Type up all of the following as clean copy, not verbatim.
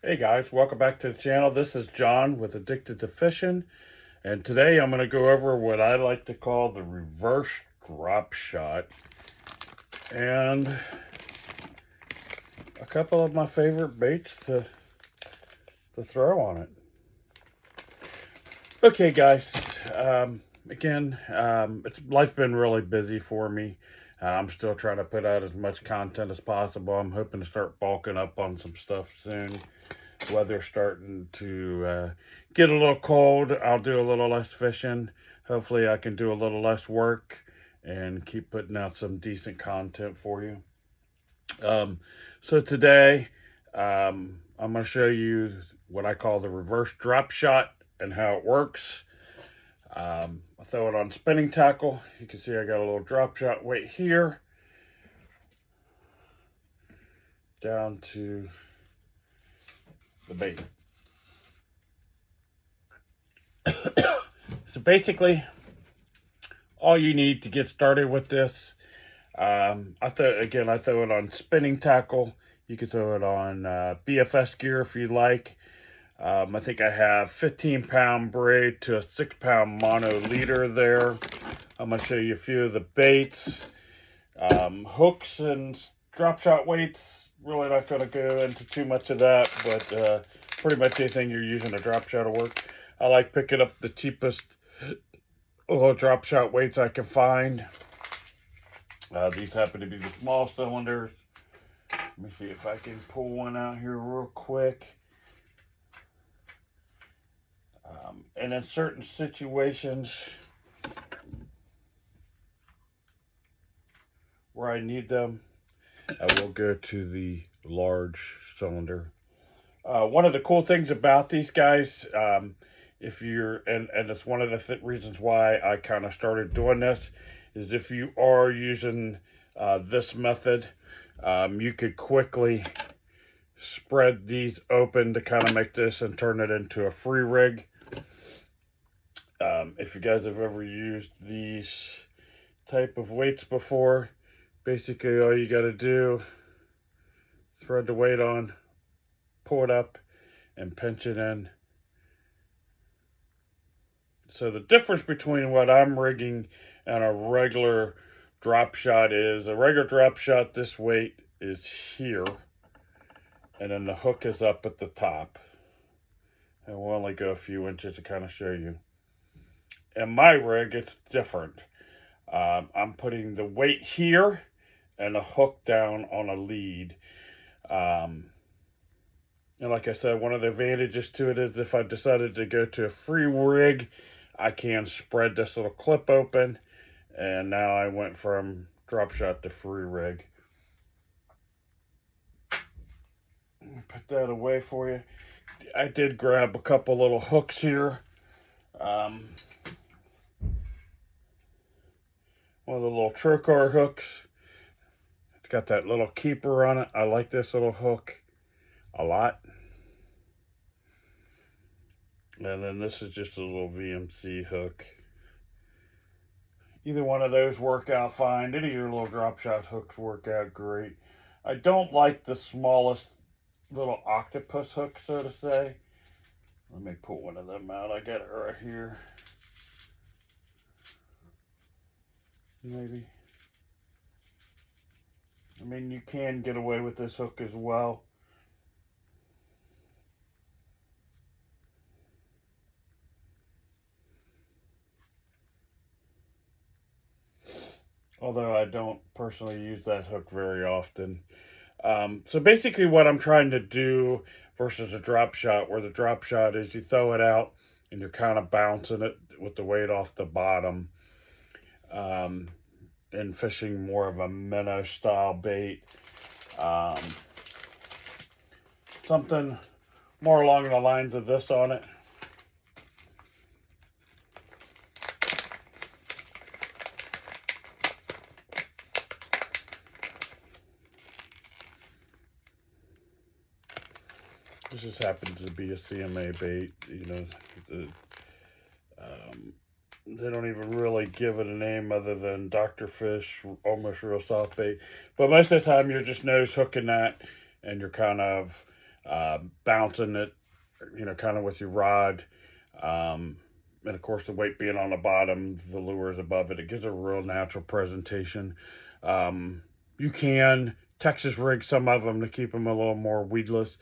Hey guys, welcome back to the channel. This is John with Addicted to Fishing, and today I'm going to go over what I like to call the reverse drop shot and a couple of my favorite baits to throw on it. Okay guys, life's been really busy for me. I'm still trying to put out as much content as possible. I'm hoping to start bulking up on some stuff soon. Weather's starting to get a little cold. I'll do a little less fishing. Hopefully I can do a little less work and keep putting out some decent content for you. So today I'm going to show you what I call the reverse drop shot and how it works. I throw it on spinning tackle. You can see I got a little drop shot weight here down to the bait. So basically, all you need to get started with this, I throw it on spinning tackle. You can throw it on BFS gear if you like. I think I have 15-pound braid to a 6-pound mono leader there. I'm going to show you a few of the baits. Hooks and drop shot weights, really not going to go into too much of that, but pretty much anything you're using a drop shot will work. I like picking up the cheapest little drop shot weights I can find. These happen to be the small cylinders. Let me see if I can pull one out here real quick. And in certain situations where I need them, I will go to the large cylinder. One of the cool things about these guys, if you're, and it's one of the reasons why I kind of started doing this, is if you are using this method, you could quickly spread these open to kind of make this and turn it into a free rig. If you guys have ever used these type of weights before, basically all you got to do, thread the weight on, pull it up, and pinch it in. So the difference between what I'm rigging and a regular drop shot is, a regular drop shot, this weight is here, and then the hook is up at the top. And we'll only go a few inches to kind of show you. In my rig, it's different. I'm putting the weight here and a hook down on a lead. And like I said, one of the advantages to it is if I decided to go to a free rig, I can spread this little clip open. And now I went from drop shot to free rig. Put that away for you. I did grab a couple little hooks here. One of the little trocar hooks. It's got that little keeper on it. I like this little hook a lot. And then this is just a little VMC hook. Either one of those work out fine. Any of your little drop shot hooks work out great. I don't like the smallest little octopus hook, so to say. Let me pull one of them out. I got it right here. Maybe. I mean, you can get away with this hook as well. Although I don't personally use that hook very often. So basically what I'm trying to do versus a drop shot, where the drop shot is you throw it out and you're kind of bouncing it with the weight off the bottom. And fishing more of a minnow style bait. Something more along the lines of this on it. This just happens to be a CMA bait, you know. They don't even really give it a name other than Dr. Fish, almost real soft bait. But most of the time you're just nose hooking that, and you're kind of bouncing it, kind of with your rod. And of course, the weight being on the bottom, the lure is above it. It gives a real natural presentation. You can Texas rig some of them to keep them a little more weedless.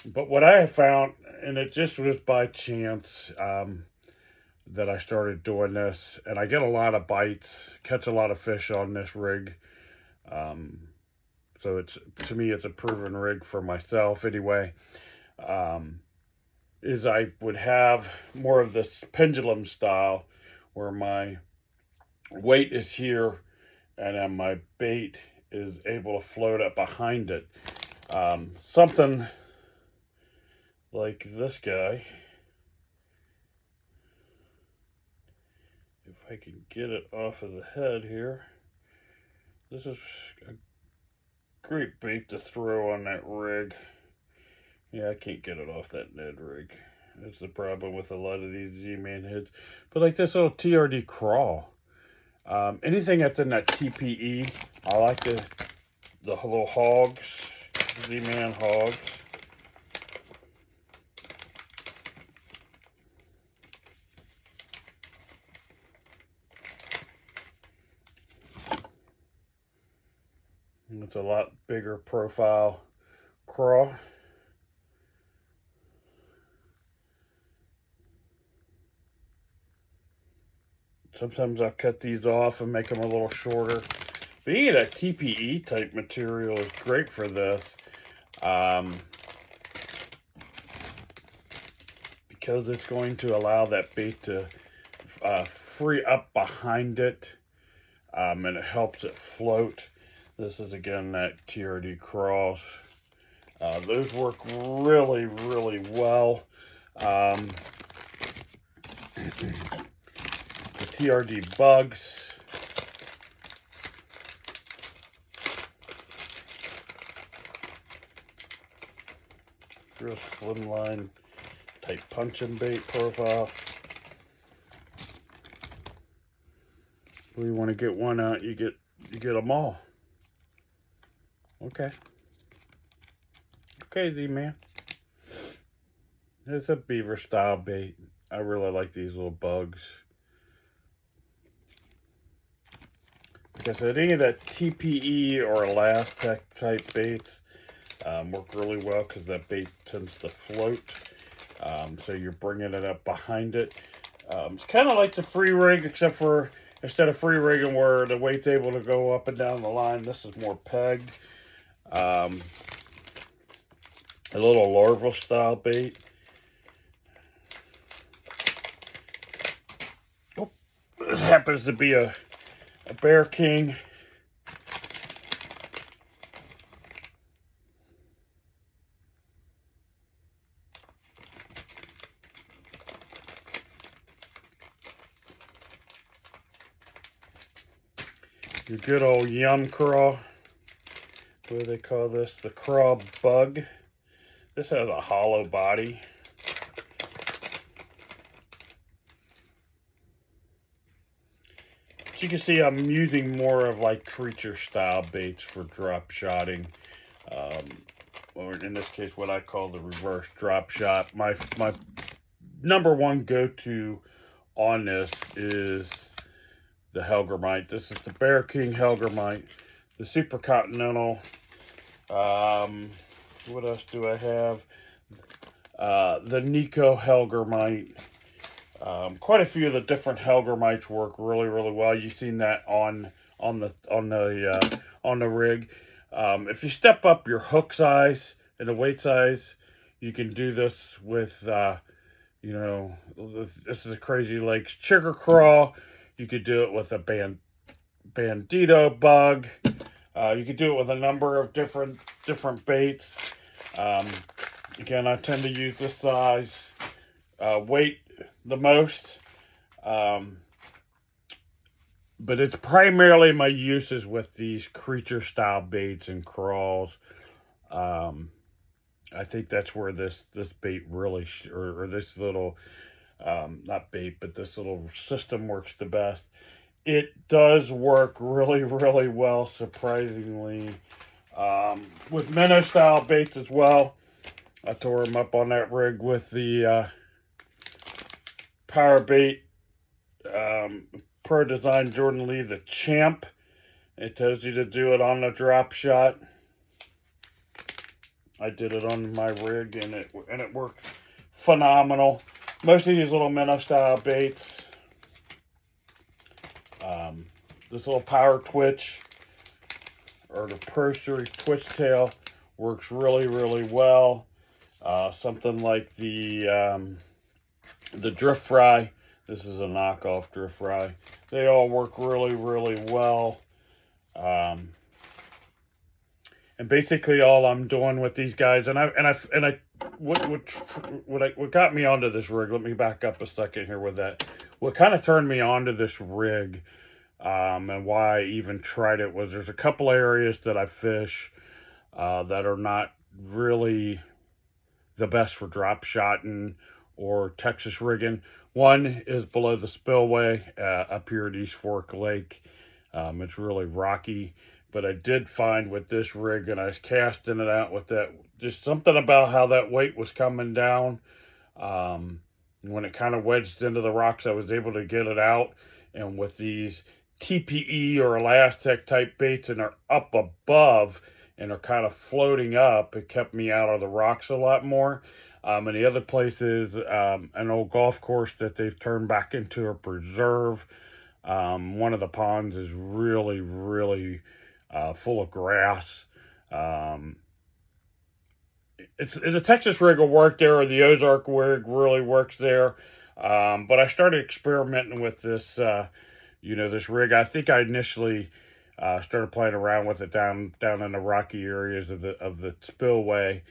But what I have found, and it just was by chance that I started doing this, and I get a lot of bites, catch a lot of fish on this rig. So to me, it's a proven rig for myself anyway. Is I would have more of this pendulum style where my weight is here and then my bait is able to float up behind it. Something like this guy. If I can get it off of the head here. This is a great bait to throw on that rig. Yeah, I can't get it off that Ned rig. That's the problem with a lot of these Z-Man heads. But like this little TRD crawl. Anything that's in that TPE. I like the little hogs. Z-Man hogs. It's a lot bigger profile crawl. Sometimes I'll cut these off and make them a little shorter. But any of that TPE type material is great for this. Because it's going to allow that bait to free up behind it. And it helps it float. This is again that TRD craws. Those work really, really well. The TRD bugs. Real slimline type punching bait profile. When you want to get one out, you get them all. Okay. Okay, Z-Man. It's a beaver style bait. I really like these little bugs. Like I said, any of that TPE or Elastec type baits work really well because that bait tends to float. So you're bringing it up behind it. It's kind of like the free rig, except for instead of free rigging where the weight's able to go up and down the line, this is more pegged. A little larval style bait. Oh, this happens to be a Bear King. Your good old yum craw. What do they call this? The craw bug. This has a hollow body. As you can see, I'm using more of like creature style baits for drop shotting. Or in this case, what I call the reverse drop shot. My number one go-to on this is the Helgermite. This is the Bear King Helgermite. The Super Continental. What else do I have? The Nico Helgermite. Quite a few of the different Helgermites work really, really well. You've seen that on the rig. If you step up your hook size and the weight size, you can do this with this is a Crazy Lakes Chigger Craw. You could do it with a Bandito bug. You could do it with a number of different baits. Again, I tend to use this size weight the most. But it's primarily my uses with these creature style baits and crawls. I think that's where this bait really, or this little, not bait, but this little system works the best. It does work really, really well, surprisingly. With minnow style baits as well. I tore him up on that rig with the power bait Pro Design Jordan Lee, the Champ. It tells you to do it on the drop shot. I did it on my rig, and it worked phenomenal. Most of these little minnow style baits, this little power twitch or the Pro Series twitch tail works really, really well. Something like the drift fry. This is a knockoff drift fry. They all work really, really well. And basically, all I'm doing with these guys, what got me onto this rig? Let me back up a second here with that. What kind of turned me onto this rig, and why I even tried it was there's a couple areas that I fish that are not really the best for drop shotting or Texas rigging. One is below the spillway up here at East Fork Lake. It's really rocky, but I did find with this rig, and I was casting it out with that, just something about how that weight was coming down. When it kind of wedged into the rocks, I was able to get it out. And with these TPE or Elastic type baits, and they're up above and are kind of floating up, it kept me out of the rocks a lot more. And the other place is an old golf course that they've turned back into a preserve. One of the ponds is really, really full of grass. The Texas rig will work there, or the Ozark rig really works there. But I started experimenting with this, this rig. I think I initially started playing around with it down in the rocky areas of the spillway.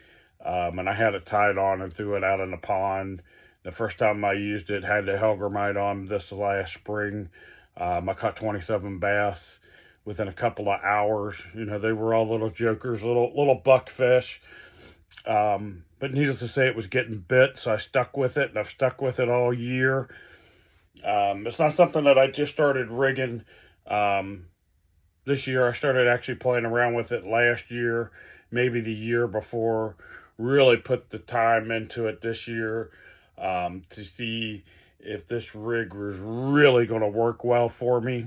And I had it tied on and threw it out in the pond. The first time I used it, had the Helgermite on this last spring. I caught 27 bass within a couple of hours. They were all little jokers, little buckfish. But needless to say, it was getting bit, so I stuck with it, and I've stuck with it all year. It's not something that I just started rigging this year. I started actually playing around with it last year, maybe the year before. Really put the time into it this year to see if this rig was really going to work well for me.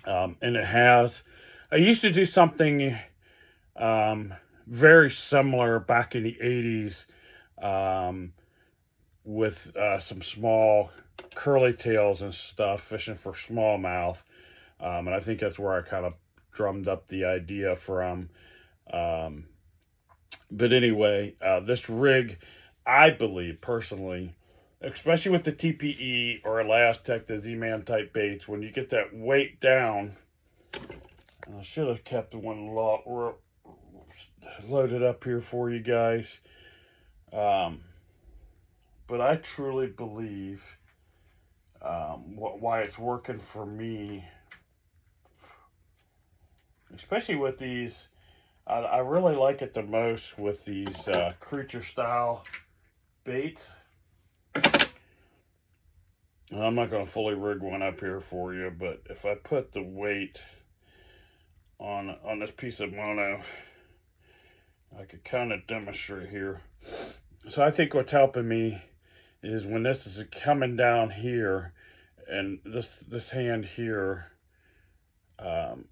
And it has. I used to do something very similar back in the 80s with some small curly tails and stuff, fishing for smallmouth. And I think that's where I kind of drummed up the idea from. But anyway, this rig, I believe personally, especially with the TPE or Elastic, the Z-Man type baits, when you get that weight down, I should have kept one loaded up here for you guys. But I truly believe why it's working for me, especially with these. I really like it the most with these creature style baits. I'm not going to fully rig one up here for you, but if I put the weight on this piece of mono, I could kind of demonstrate here. So I think what's helping me is when this is coming down here, and this hand here, and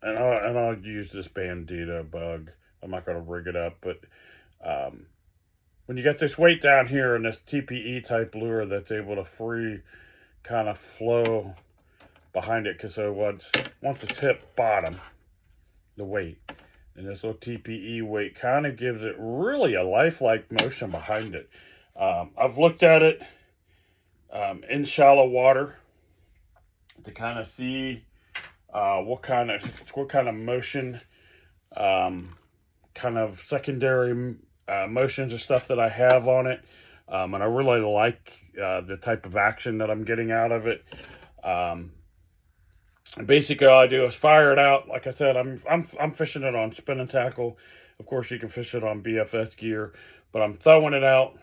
I'll use this Bandito bug. I'm not going to rig it up, but when you get this weight down here and this TPE type lure that's able to free kind of flow behind it, because once it's hit bottom, the weight, and this little TPE weight kind of gives it really a lifelike motion behind it. I've looked at it in shallow water to kind of see what kind of motion, kind of secondary motions and stuff that I have on it, and I really like the type of action that I'm getting out of it. Basically, all I do is fire it out. Like I said, I'm fishing it on spinning tackle. Of course, you can fish it on BFS gear, but I'm throwing it out,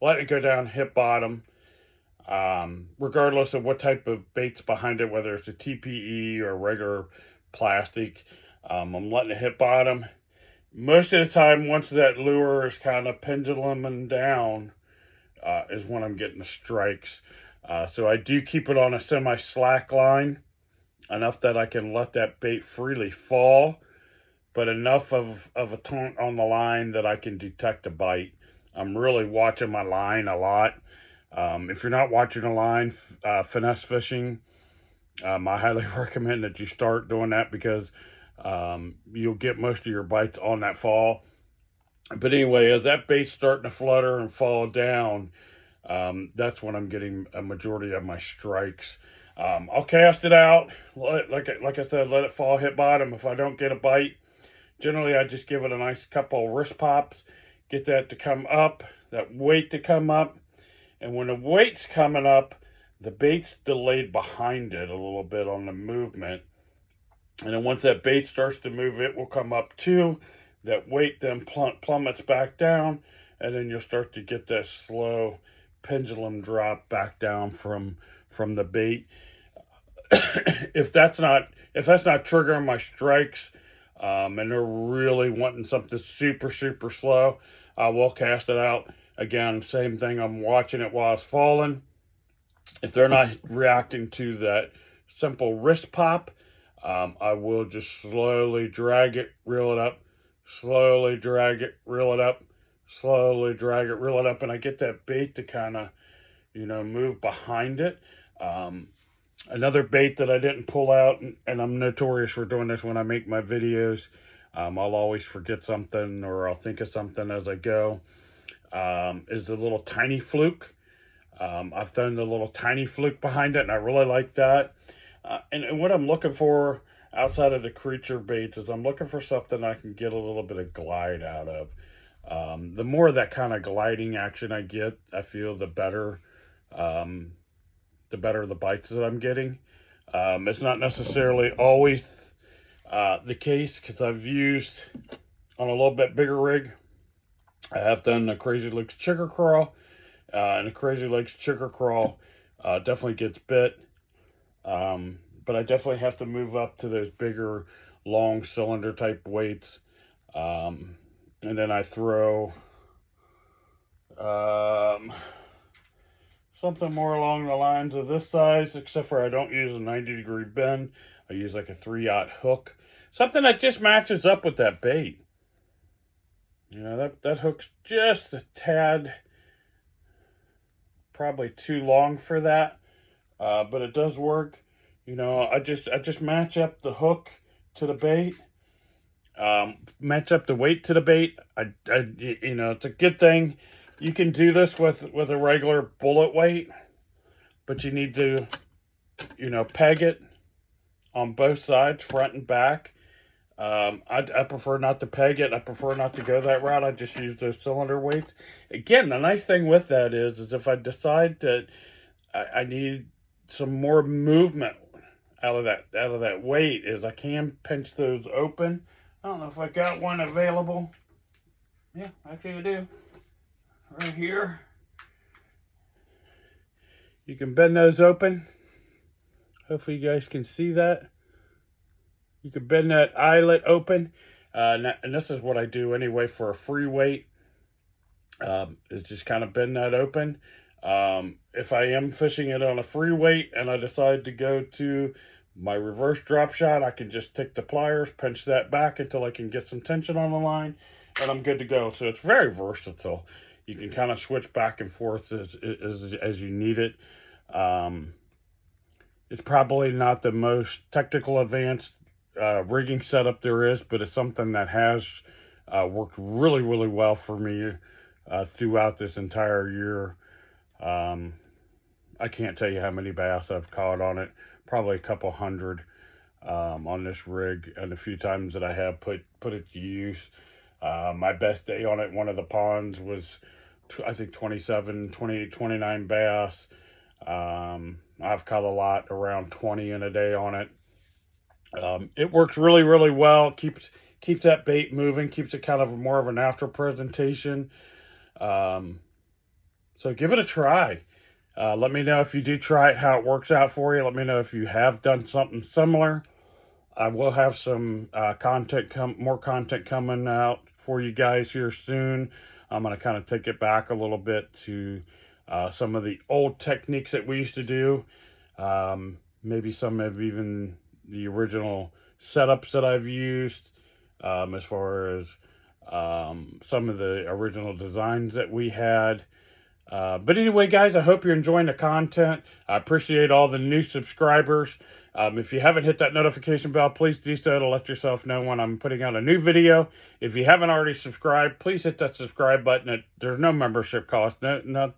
letting it go down, hit bottom. Regardless of what type of bait's behind it, whether it's a TPE or regular plastic, I'm letting it hit bottom, Most of the time, once that lure is kind of penduluming down, is when I'm getting the strikes. So I do keep it on a semi-slack line, enough that I can let that bait freely fall, but enough of a taut on the line that I can detect a bite. I'm really watching my line a lot. If you're not watching a line, finesse fishing, I highly recommend that you start doing that because you'll get most of your bites on that fall. But anyway, as that bait's starting to flutter and fall down, that's when I'm getting a majority of my strikes. I'll cast it out, like I said, let it fall, hit bottom. If I don't get a bite, generally I just give it a nice couple of wrist pops, get that to come up, that weight to come up. And when the weight's coming up, the bait's delayed behind it a little bit on the movement. And then once that bait starts to move, it will come up too. That weight then plummets back down, and then you'll start to get that slow pendulum drop back down from the bait. if that's not triggering my strikes, and they're really wanting something super slow, I will cast it out. Again, same thing. I'm watching it while it's falling. If they're not reacting to that simple wrist pop, I will just slowly drag it, reel it up, slowly drag it, reel it up, slowly drag it, reel it up, and I get that bait to kind of, move behind it. Another bait that I didn't pull out, and I'm notorious for doing this when I make my videos, I'll always forget something or I'll think of something as I go, is the little tiny fluke. I've done the little tiny fluke behind it, and I really like that. And what I'm looking for outside of the creature baits is I'm looking for something I can get a little bit of glide out of. The more of that kind of gliding action I get, I feel the better the bites that I'm getting. It's not necessarily always the case because I've used on a little bit bigger rig. I have done the Crazy Legs Chigger Crawl, and the Crazy Legs Chigger Crawl definitely gets bit. But I definitely have to move up to those bigger, long cylinder type weights. And then I throw something more along the lines of this size, except for I don't use a 90-degree bend. I use like a 3/0 hook. Something that just matches up with that bait. That hook's just a tad, probably too long for that. But it does work. I just match up the hook to the bait, match up the weight to the bait. It's a good thing. You can do this with a regular bullet weight, but you need to, peg it on both sides, front and back. I prefer not to peg it. I prefer not to go that route. I just use those cylinder weights. Again, the nice thing with that is if I decide that I need some more movement out of that weight, is I can pinch those open. I don't know if I got one available. Yeah, actually I do. Right here. You can bend those open. Hopefully you guys can see that. You can bend that eyelet open. And this is what I do anyway for a free weight. Is just kind of bend that open. If I am fishing it on a free weight and I decide to go to my reverse drop shot, I can just take the pliers, pinch that back until I can get some tension on the line, and I'm good to go. So it's very versatile. You can kind of switch back and forth as you need it. It's probably not the most technical advanced rigging setup there is, but it's something that has worked really well for me throughout this entire year. I can't tell you how many bass I've caught on it. Probably a couple hundred on this rig, and a few times that I have put it to use. My best day on it, one of the ponds, was I think 27, 28, 29 bass. I've caught a lot, around 20 in a day on it. It works really well. Keeps that bait moving, keeps it kind of more of a natural presentation. So give it a try. Let me know if you do try it, how it works out for you. Let me know if you have done something similar. I will have some more content coming out for you guys here soon. I'm going to kind of take it back a little bit to some of the old techniques that we used to do. Maybe some of even the original setups that I've used, as far as some of the original designs that we had. But anyway, guys, I hope you're enjoying the content. I appreciate all the new subscribers. If you haven't hit that notification bell, please do so to let yourself know when I'm putting out a new video. If you haven't already subscribed, please hit that subscribe button. There's no membership cost, no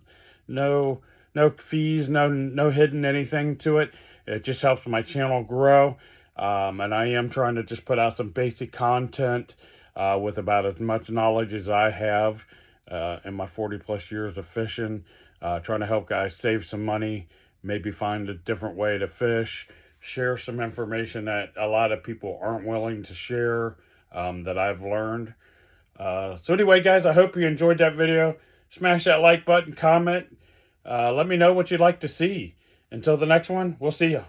fees, no hidden anything to it. It just helps my channel grow. And I am trying to just put out some basic content with about as much knowledge as I have in my 40 plus years of fishing, trying to help guys save some money, maybe find a different way to fish, share some information that a lot of people aren't willing to share, that I've learned. So anyway, guys, I hope you enjoyed that video. Smash that like button, comment. Let me know what you'd like to see. Until the next one, we'll see ya.